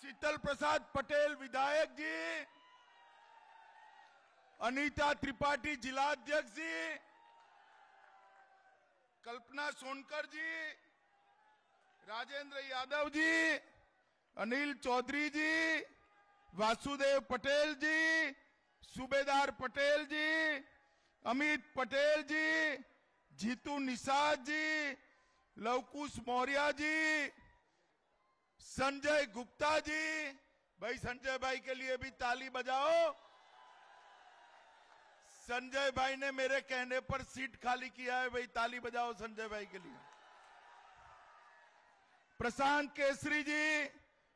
शीतल प्रसाद पटेल विधायक जी, अनीता त्रिपाठी जिलाध्यक्ष जी, कल्पना सोनकर जी, राजेंद्र यादव जी, अनिल चौधरी जी, वासुदेव पटेल जी, सूबेदार पटेल जी, अमित पटेल जी, जीतू निषाद जी, लवकुश मौर्य जी, संजय गुप्ता जी। भाई संजय भाई के लिए भी ताली बजाओ। संजय भाई ने मेरे कहने पर सीट खाली किया है, भाई ताली बजाओ संजय भाई के लिए। प्रशांत केसरी जी,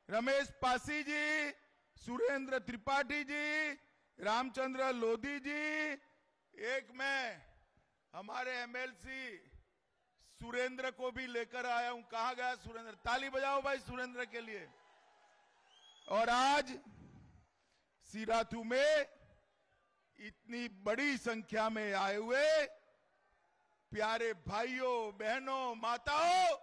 रमेश पासी जी, सुरेंद्र त्रिपाठी जी, रामचंद्र लोधी जी। एक मैं हमारे एमएलसी सुरेंद्र को भी लेकर आया हूं। कहां गया सुरेंद्र? ताली बजाओ भाई सुरेंद्र के लिए। और आज सिराथू में इतनी बड़ी संख्या में आए हुए प्यारे भाइयों, बहनों, माताओं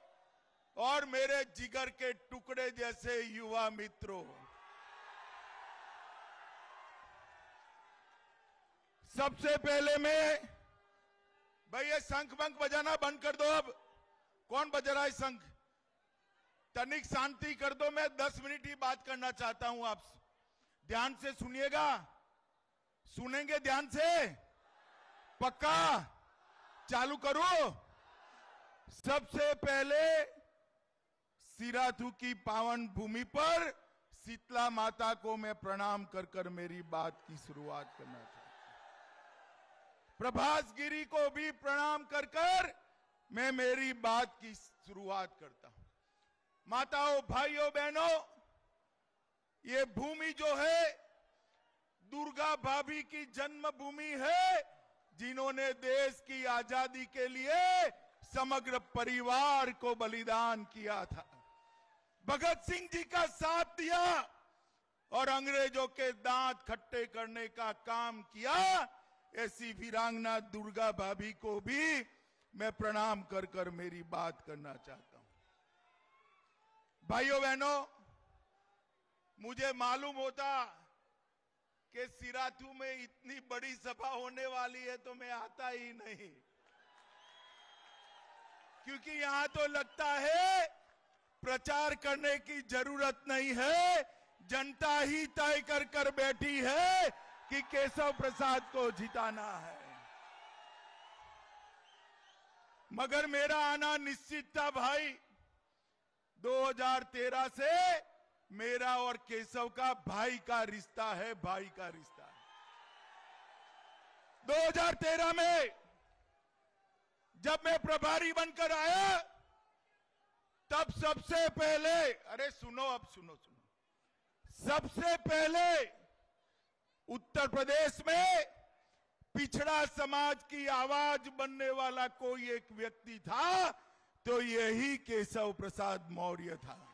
और मेरे जिगर के टुकड़े जैसे युवा मित्रों, सबसे पहले मैं भाई ये शंख बंख बजाना बंद कर दो। अब कौन बज रहा है शंख? तनिक शांति कर दो। मैं 10 मिनट ही बात करना चाहता हूं आपसे। ध्यान से सुनिएगा। सुनेंगे ध्यान से? पक्का? चालू करो। सबसे पहले सिराथू की पावन भूमि पर शीतला माता को मैं प्रणाम कर कर मेरी बात की शुरुआत करना चाहता हूं। प्रभास गिरी को भी प्रणाम कर कर मैं मेरी बात की शुरुआत करता हूं। माताओं, भाइयों, बहनों, ये भूमि जो है दुर्गा भाभी की जन्मभूमि है, जिन्होंने देश की आजादी के लिए समग्र परिवार को बलिदान किया था, भगत सिंह जी का साथ दिया और अंग्रेजों के दांत खट्टे करने का काम किया। ऐसी वीरांगना दुर्गा भाभी को भी मैं प्रणाम कर कर मेरी बात करना चाहता हूं। भाइयों बहनों, मुझे मालूम होता कि सिराथू में इतनी बड़ी सभा होने वाली है तो मैं आता ही नहीं, क्योंकि यहां तो लगता है प्रचार करने की जरूरत नहीं है, जनता ही तय कर कर बैठी है कि केशव प्रसाद को जिताना है। मगर मेरा आना निश्चित था भाई। 2013 से मेरा और केशव का भाई का रिश्ता है, भाई का रिश्ता है। 2013 में जब मैं प्रभारी बनकर आया, तब सबसे पहले, अरे सुनो, अब सुनो, सबसे पहले उत्तर प्रदेश में पिछड़ा समाज की आवाज बनने वाला कोई एक व्यक्ति था तो यही केशव प्रसाद मौर्य था।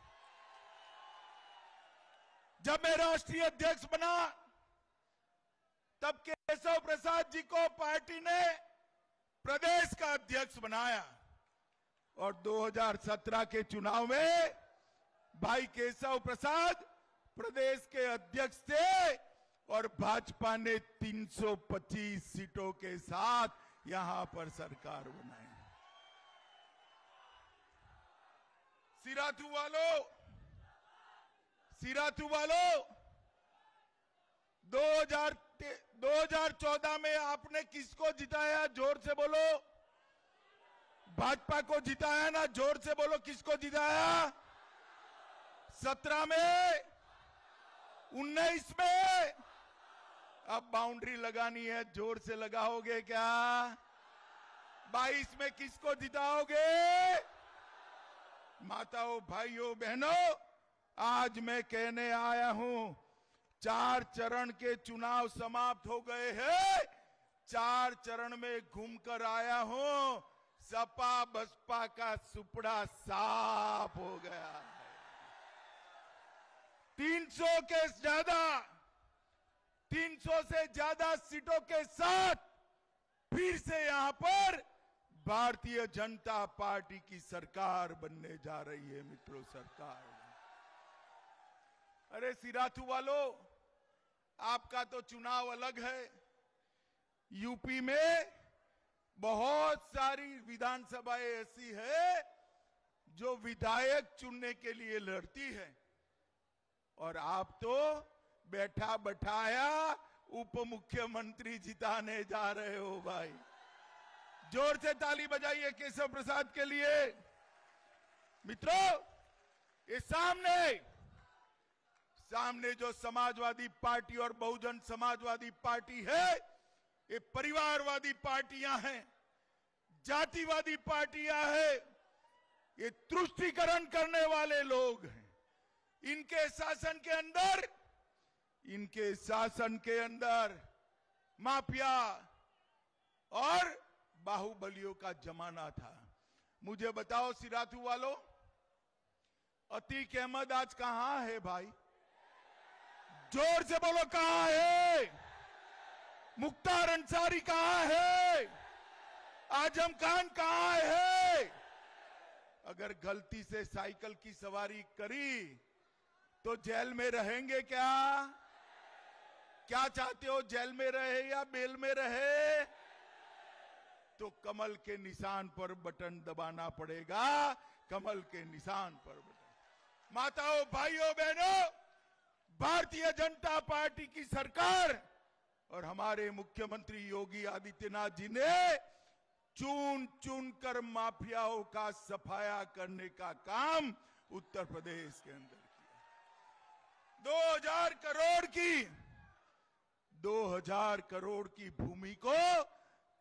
जब मैं राष्ट्रीय अध्यक्ष बना, तब केशव प्रसाद जी को पार्टी ने प्रदेश का अध्यक्ष बनाया और 2017 के चुनाव में भाई केशव प्रसाद प्रदेश के अध्यक्ष थे और भाजपा ने 325 सीटों के साथ यहां पर सरकार बनाई। सिराथू वालों, 2014 में आपने किसको जिताया? जोर से बोलो। भाजपा को जिताया ना? जोर से बोलो, किसको जिताया? 17 में, 19 में। अब बाउंड्री लगानी है, जोर से लगाओगे क्या? 22 में किसको जिताओगे? माताओं, भाइयों, बहनों, आज मैं कहने आया हूं, 4 चरण के चुनाव समाप्त हो गए हैं। 4 चरण में घूमकर आया हूं, सपा बसपा का सुपड़ा साफ हो गया है। 300 से ज्यादा सीटों के साथ फिर से यहां पर भारतीय जनता पार्टी की सरकार बनने जा रही है मित्रों, सरकार। अरे सिराथू वालों, आपका तो चुनाव अलग है। यूपी में बहुत सारी विधानसभाएं ऐसी है जो विधायक चुनने के लिए लड़ती है, और आप तो बैठा बैठाया उप मुख्यमंत्री जिताने जा रहे हो भाई। जोर से ताली बजाइए केशव प्रसाद के लिए। मित्रों, ये सामने जो समाजवादी पार्टी और बहुजन समाजवादी पार्टी है, ये परिवारवादी पार्टियां हैं, जातिवादी पार्टियां हैं, ये तुष्टीकरण करने वाले लोग हैं। इनके शासन के अंदर माफिया और बाहुबलियों का जमाना था। मुझे बताओ सिराथू वालों, अतीक अहमद आज कहां है भाई? जोर से बोलो, कहां है? मुख्तार अंसारी कहां है? आजम खान कहां है? अगर गलती से साइकिल की सवारी करी तो जेल में रहेंगे क्या? क्या चाहते हो, जेल में रहे या बेल में रहे? तो कमल के निशान पर बटन दबाना पड़ेगा, कमल के निशान पर बटन। माताओं, भाइयों, बहनों, भारतीय जनता पार्टी की सरकार और हमारे मुख्यमंत्री योगी आदित्यनाथ जी ने चुन चुन कर माफियाओं का सफाया करने का काम उत्तर प्रदेश के अंदर किया। 2000 करोड़ की भूमि को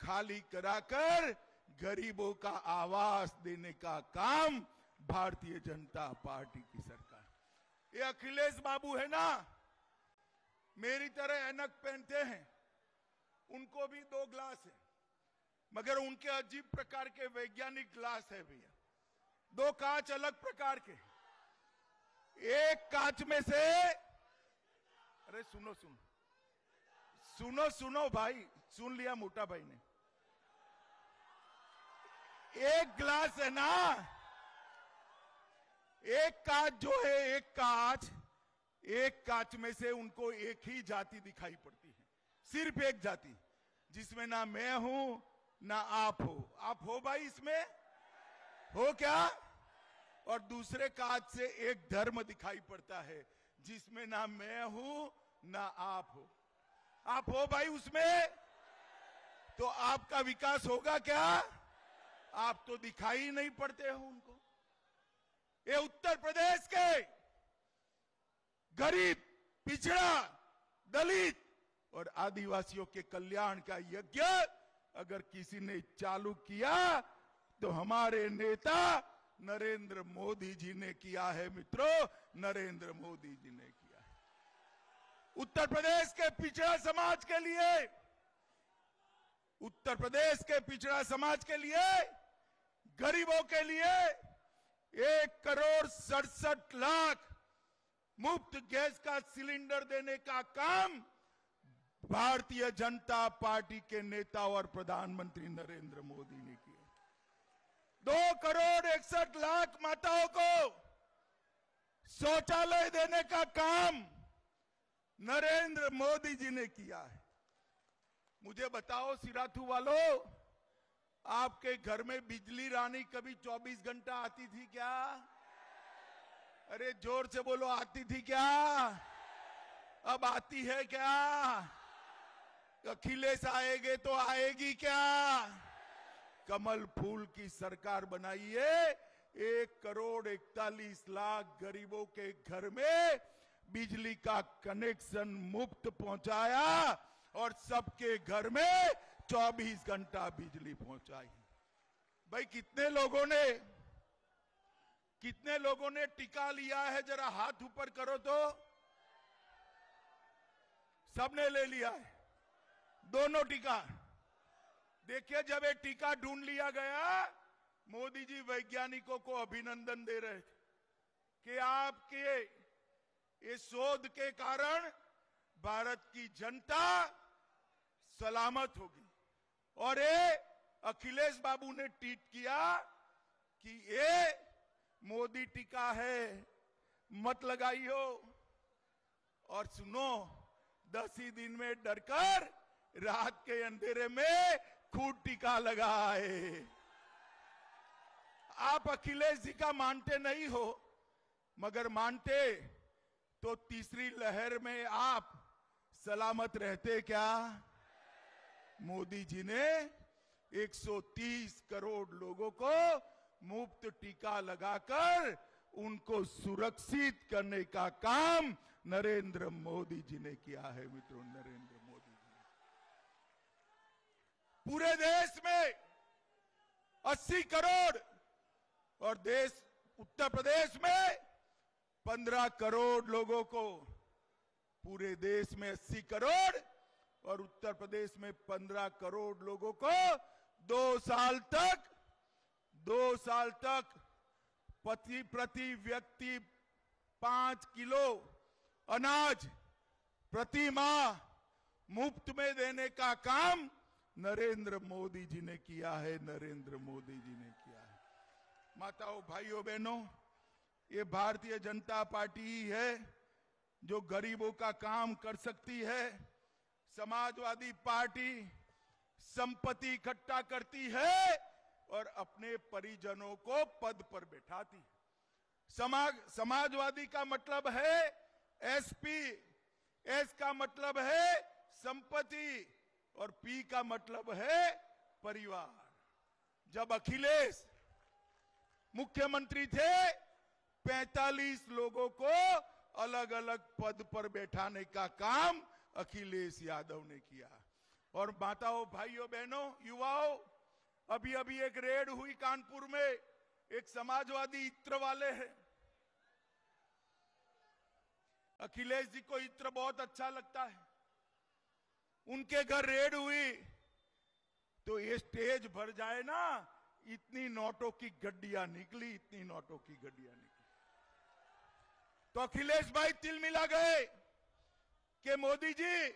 खाली कराकर गरीबों का आवास देने का काम भारतीय जनता पार्टी की सरकार। ये अखिलेश बाबू है ना, मेरी तरह ऐनक पहनते हैं, उनको भी 2 ग्लास है, मगर उनके अजीब प्रकार के वैज्ञानिक ग्लास है भैया। 2 कांच अलग प्रकार के। एक कांच में से, अरे सुनो भाई, सुन लिया मोटा भाई ने। एक ग्लास है ना, एक कांच जो है, एक कांच में से उनको एक ही जाति दिखाई पड़ती है, सिर्फ एक जाति, जिसमें ना मैं हूं ना आप हो। आप हो भाई, इसमें हो क्या? और दूसरे कांच से एक धर्म दिखाई पड़ता है, जिसमें ना मैं हूं ना आप हो। आप हो भाई उसमें, तो आपका विकास होगा क्या? आप तो दिखाई ही नहीं पड़ते हो उनको। ये उत्तर प्रदेश के गरीब, पिछड़ा, दलित और आदिवासियों के कल्याण का यज्ञ अगर किसी ने चालू किया तो हमारे नेता नरेंद्र मोदी जी ने किया है मित्रों, नरेंद्र मोदी जी ने किया है। उत्तर प्रदेश के पिछड़ा समाज के लिए, उत्तर प्रदेश के पिछड़ा समाज के लिए, गरीबों के लिए 1,67,00,000 मुफ्त गैस का सिलेंडर देने का काम भारतीय जनता पार्टी के नेता और प्रधानमंत्री नरेंद्र मोदी ने किया। 2,61,00,000 माताओं को शौचालय देने का काम नरेंद्र मोदी जी ने किया है। मुझे बताओ सिराथू वालों, आपके घर में बिजली रानी कभी 24 घंटा आती थी क्या? अरे जोर से बोलो, आती थी क्या? अब आती है क्या? अखिलेश आएंगे तो आएगी क्या? कमल फूल की सरकार बनाइए। 1,41,00,000 गरीबों के घर में बिजली का कनेक्शन मुफ्त पहुंचाया और सबके घर में 24 घंटा बिजली पहुंचाई। भाई कितने लोगों ने टीका लिया है? जरा हाथ ऊपर करो तो। सबने ले लिया है, दोनों टीका। देखिए, जब ये टीका ढूंढ लिया गया, मोदी जी वैज्ञानिकों को अभिनंदन दे रहे थे कि आपके ये शोध के कारण भारत की जनता सलामत होगी। और ये अखिलेश बाबू ने ट्वीट किया कि ये मोदी टीका है, मत लगाइयो। और सुनो, 10 ही दिन में डरकर रात के अंधेरे में खूब टीका लगाए। आप अखिलेश जी का मानते नहीं हो, मगर मानते तो तीसरी लहर में आप सलामत रहते क्या? मोदी जी ने 130 करोड़ लोगों को मुफ्त टीका लगाकर उनको सुरक्षित करने का काम नरेंद्र मोदी जी ने किया है। मित्रों, नरेंद्र मोदी जी ने पूरे देश में 80 करोड़ और उत्तर प्रदेश में 15 करोड़ लोगों को, पूरे देश में 80 करोड़ और उत्तर प्रदेश में 15 करोड़ लोगों को 2 साल तक प्रति व्यक्ति 5 किलो अनाज प्रति माह मुफ्त में देने का काम नरेंद्र मोदी जी ने किया है। नरेंद्र मोदी जी ने किया है। माताओं, भाइयों, बहनों, ये भारतीय जनता पार्टी ही है जो गरीबों का काम कर सकती है। समाजवादी पार्टी संपत्ति इकट्ठा करती है और अपने परिजनों को पद पर बैठाती है। समाजवादी का मतलब है एसपी, एस का मतलब है संपत्ति और पी का मतलब है परिवार। जब अखिलेश मुख्यमंत्री थे, 45 लोगों को अलग अलग पद पर बैठाने का काम अखिलेश यादव ने किया। और माताओं, भाइयों, बहनों, युवाओं, अभी एक रेड हुई कानपुर में, एक समाजवादी इत्र वाले हैं। अखिलेश जी को इत्र बहुत अच्छा लगता है। उनके घर रेड हुई तो ये स्टेज भर जाए ना, इतनी नोटों की गड्डियां निकली, इतनी नोटों की गड्डियां निकली। तो अखिलेश भाई तिल मिला गए कि मोदी जी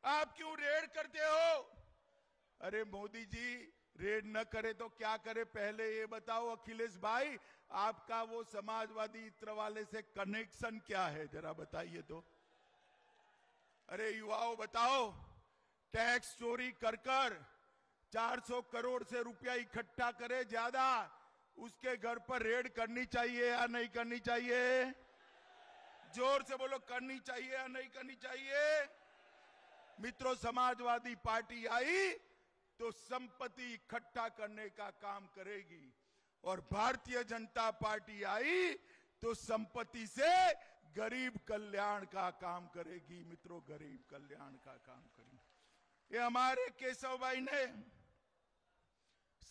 आप क्यों रेड करते हो? अरे मोदी जी, रेड न करे तो क्या करे, पहले ये बताओ अखिलेश भाई, आपका वो समाजवादी इत्र वाले से कनेक्शन क्या है, जरा बताइए तो। अरे युवाओं, बताओ, टैक्स चोरी कर 400 करोड़ से रुपया इकट्ठा करे ज्यादा, उसके घर पर रेड करनी चाहिए या नहीं करनी चाहिए? जोर से बोलो, करनी चाहिए या नहीं करनी चाहिए? मित्रों, समाजवादी पार्टी आई तो संपत्ति इकट्ठा करने का काम करेगी और भारतीय जनता पार्टी आई तो संपत्ति से गरीब कल्याण का काम करेगी। मित्रों, गरीब कल्याण का काम करेगी। ये हमारे केशव भाई ने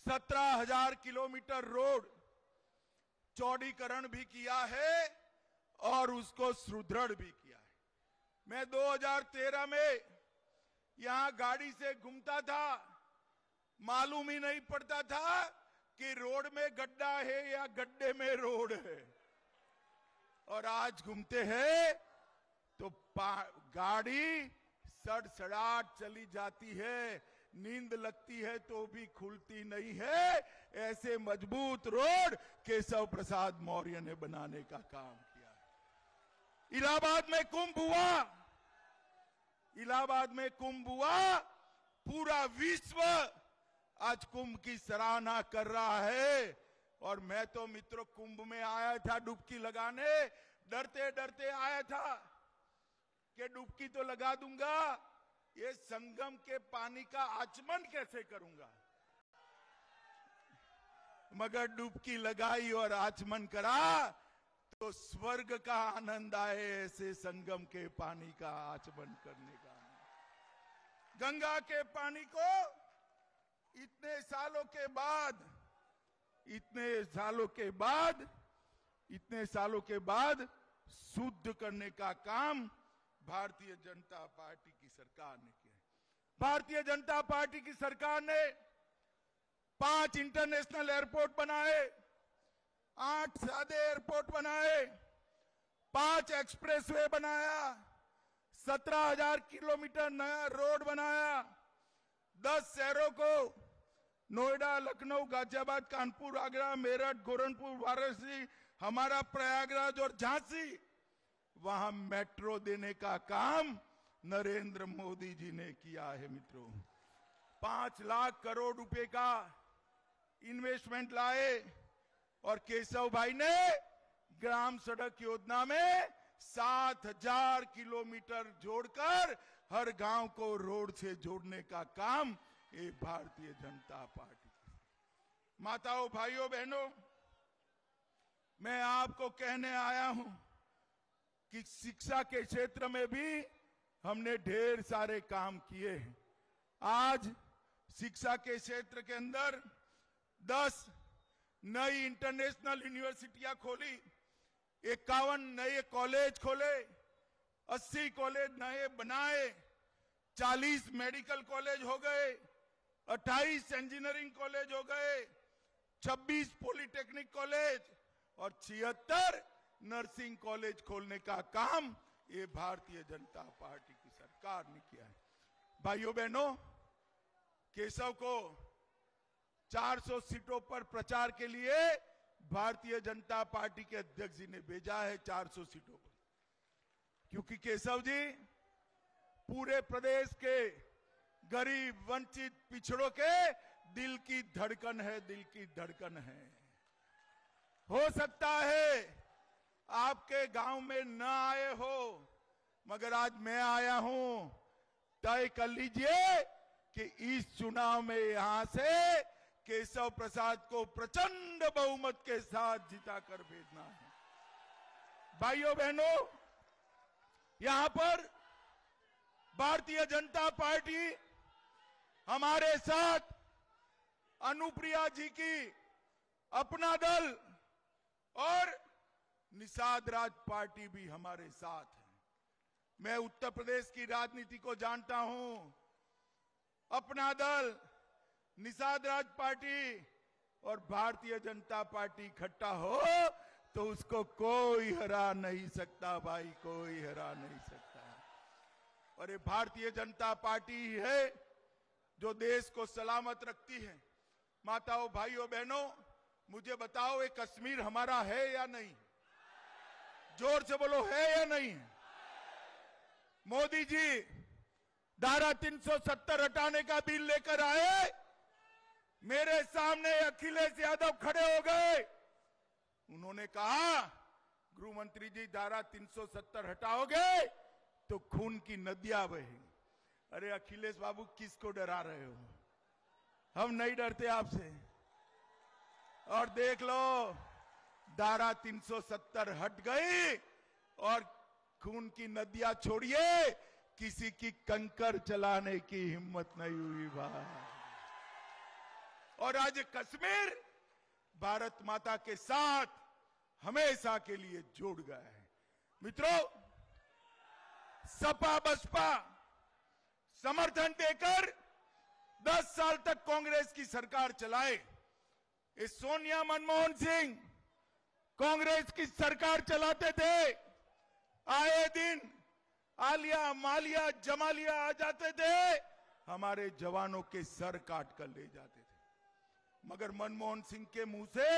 17,000 किलोमीटर रोड चौड़ीकरण भी किया है और उसको सुदृढ़ भी किया है। मैं 2013 में यहां गाड़ी से घूमता था, मालूम ही नहीं पड़ता था कि रोड में गड्ढा है या गड्ढे में रोड है। और आज घूमते हैं तो गाड़ी सड़सड़ाहट चली जाती है, नींद लगती है तो भी खुलती नहीं है। ऐसे मजबूत रोड केशव प्रसाद मौर्य ने बनाने का काम किया। इलाहाबाद में कुंभ हुआ, इलाहाबाद में कुंभ हुआ, पूरा विश्व आज कुंभ की सराहना कर रहा है। और मैं तो मित्रों कुंभ में आया था डुबकी लगाने, डरते डरते आया था कि डुबकी तो लगा दूंगा, ये संगम के पानी का आचमन कैसे करूंगा? मगर डुबकी लगाई और आचमन करा तो स्वर्ग का आनंद आए, ऐसे संगम के पानी का आचमन करने का। गंगा के पानी को इतने सालों के बाद शुद्ध करने का काम भारतीय जनता पार्टी की सरकार ने किया। भारतीय जनता पार्टी की सरकार ने 5 इंटरनेशनल एयरपोर्ट बनाए, 8 सादे एयरपोर्ट बनाए, 5 एक्सप्रेसवे बनाया, 17,000 किलोमीटर नया रोड बनाया, 10 शहरों को नोएडा, लखनऊ, गाजियाबाद, कानपुर, आगरा, मेरठ, गोरखपुर, वाराणसी, हमारा प्रयागराज और झांसी वहां मेट्रो देने का काम नरेंद्र मोदी जी ने किया है। मित्रों, 5 लाख करोड़ रुपए का इन्वेस्टमेंट लाए और केशव भाई ने ग्राम सड़क योजना में 7000 किलोमीटर जोड़कर हर गांव को रोड से जोड़ने का काम ये भारतीय जनता पार्टी। माताओं, भाइयों, बहनों, मैं आपको कहने आया हूं कि शिक्षा के क्षेत्र में भी हमने ढेर सारे काम किए हैं। आज शिक्षा के क्षेत्र के अंदर 10 नई इंटरनेशनल यूनिवर्सिटियां खोली, 51 नए कॉलेज खोले, 80 कॉलेज नए बनाए, 40 मेडिकल कॉलेज हो गए, 28 इंजीनियरिंग कॉलेज हो गए, 26 पॉलिटेक्निक कॉलेज और 76 नर्सिंग कॉलेज खोलने का काम ये भारतीय जनता पार्टी की सरकार ने किया है। भाइयों बहनों, केशव को 400 सीटों पर प्रचार के लिए भारतीय जनता पार्टी के अध्यक्ष जी ने भेजा है 400 सीटों पर, क्योंकि केशव जी पूरे प्रदेश के गरीब, वंचित, पिछड़ों के दिल की धड़कन है, दिल की धड़कन है। हो सकता है आपके गांव में न आए हो, मगर आज मैं आया हूं। तय कर लीजिए कि इस चुनाव में यहां से केशव प्रसाद को प्रचंड बहुमत के साथ जिताकर भेजना है। भाइयों बहनों, यहां पर भारतीय जनता पार्टी हमारे साथ अनुप्रिया जी की अपना दल और निषाद राज पार्टी भी हमारे साथ है। मैं उत्तर प्रदेश की राजनीति को जानता हूं। अपना दल, निषाद राज पार्टी और भारतीय जनता पार्टी इकट्ठा हो तो उसको कोई हरा नहीं सकता भाई, कोई हरा नहीं सकता। और ये भारतीय जनता पार्टी ही है जो देश को सलामत रखती है। माताओं, भाइयों, बहनों, मुझे बताओ ये कश्मीर हमारा है या नहीं? जोर से बोलो, है या नहीं? मोदी जी धारा 370 हटाने का बिल लेकर आए, मेरे सामने अखिलेश यादव खड़े हो गए। उन्होंने कहा, गृह मंत्री जी धारा 370 हटाओगे तो खून की नदियां बहेंगी। अरे अखिलेश बाबू, किसको डरा रहे हो? हम नहीं डरते आपसे। और देख लो, धारा 370 हट गई और खून की नदियां छोड़िए, किसी की कंकर चलाने की हिम्मत नहीं हुई भाई। और आज कश्मीर भारत माता के साथ हमेशा के लिए जुड़ गया है। मित्रों, सपा बसपा समर्थन देकर 10 साल तक कांग्रेस की सरकार चलाए। इस सोनिया, मनमोहन सिंह कांग्रेस की सरकार चलाते थे। आए दिन आलिया, मालिया, जमालिया आ जाते थे, हमारे जवानों के सर काट कर ले जाते थे, मगर मनमोहन सिंह के मुंह से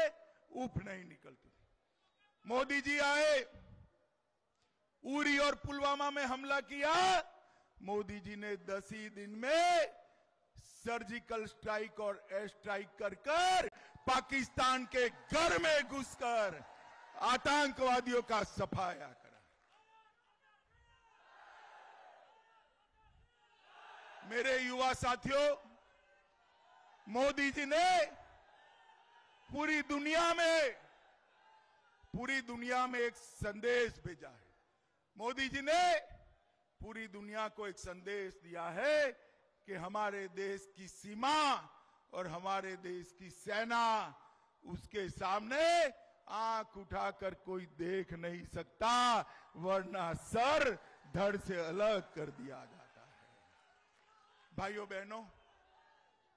उफ नहीं निकलती। मोदी जी आए, उरी और पुलवामा में हमला किया। मोदी जी ने 10 ही दिन में सर्जिकल स्ट्राइक और एयर स्ट्राइक कर पाकिस्तान के घर में घुसकर आतंकवादियों का सफाया करा। मेरे युवा साथियों, मोदी जी ने पूरी दुनिया में एक संदेश भेजा है। मोदी जी ने पूरी दुनिया को एक संदेश दिया है कि हमारे देश की सीमा और हमारे देश की सेना, उसके सामने आंख उठाकर कोई देख नहीं सकता, वरना सर धड़ से अलग कर दिया जाता है। भाइयों बहनों,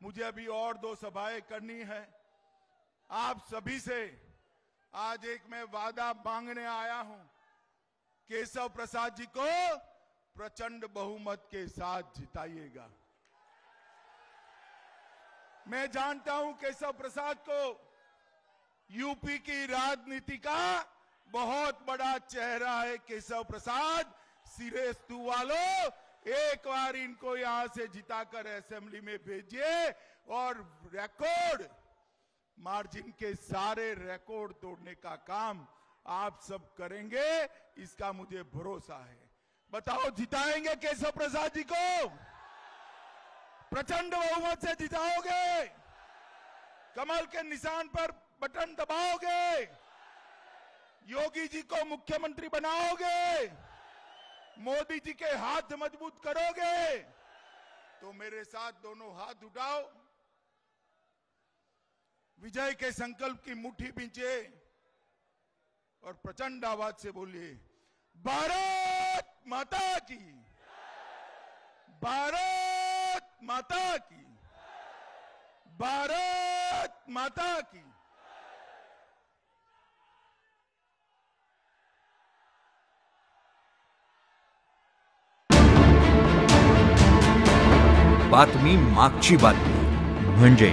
मुझे अभी और 2 सभाएं करनी है। आप सभी से आज एक मैं वादा मांगने आया हूं। केशव प्रसाद जी को प्रचंड बहुमत के साथ जिताइएगा। मैं जानता हूं केशव प्रसाद को यूपी की राजनीति का बहुत बड़ा चेहरा है केशव प्रसाद। सिरेस्तु वालों, एक बार इनको यहां से जिताकर असेंबली में भेजिए और रिकॉर्ड मार्जिन के सारे रिकॉर्ड तोड़ने का काम आप सब करेंगे, इसका मुझे भरोसा है। बताओ, जिताएंगे केशव प्रसाद जी को? प्रचंड बहुमत से जिताओगे? कमल के निशान पर बटन दबाओगे? योगी जी को मुख्यमंत्री बनाओगे? मोदी जी के हाथ मजबूत करोगे? तो मेरे साथ दोनों हाथ उठाओ, विजय के संकल्प की मुट्ठी बींचे और प्रचंड आवाज से बोलिए, भारत माता की, भारत माता की, भारत माता की। बातमी मागची बातमी म्हणजे